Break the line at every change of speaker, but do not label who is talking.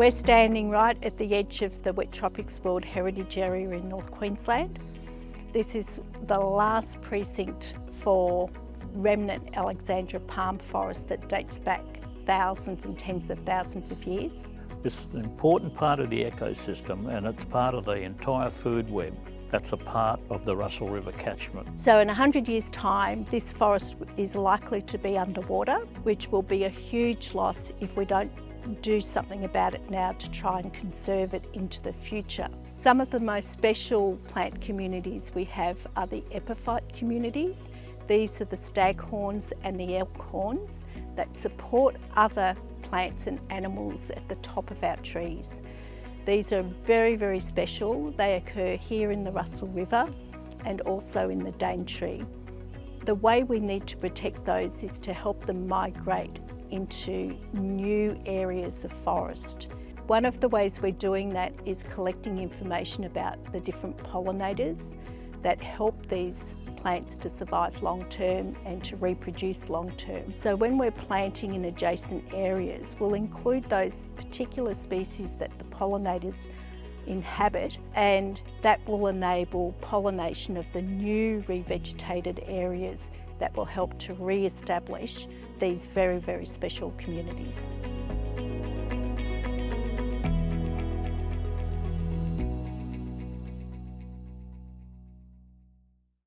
We're standing right at the edge of the Wet Tropics World Heritage Area in North Queensland. This is the last precinct for remnant Alexandra palm forest that dates back thousands and tens of thousands of years.
This is an important part of the ecosystem, and it's part of the entire food web. That's a part of the Russell River catchment.
So in 100 years' time, this forest is likely to be underwater, which will be a huge loss if we don't do something about it now to try and conserve it into the future. Some of the most special plant communities we have are the epiphyte communities. These are the staghorns and the elkhorns that support other plants and animals at the top of our trees. These are very, very special. They occur here in the Russell River and also in the Daintree. The way we need to protect those is to help them migrate into new areas of forest. One of the ways we're doing that is collecting information about the different pollinators that help these plants to survive long term and to reproduce long term. So when we're planting in adjacent areas, we'll include those particular species that the pollinators inhabit, and that will enable pollination of the new revegetated areas that will help to re-establish these very, very special communities.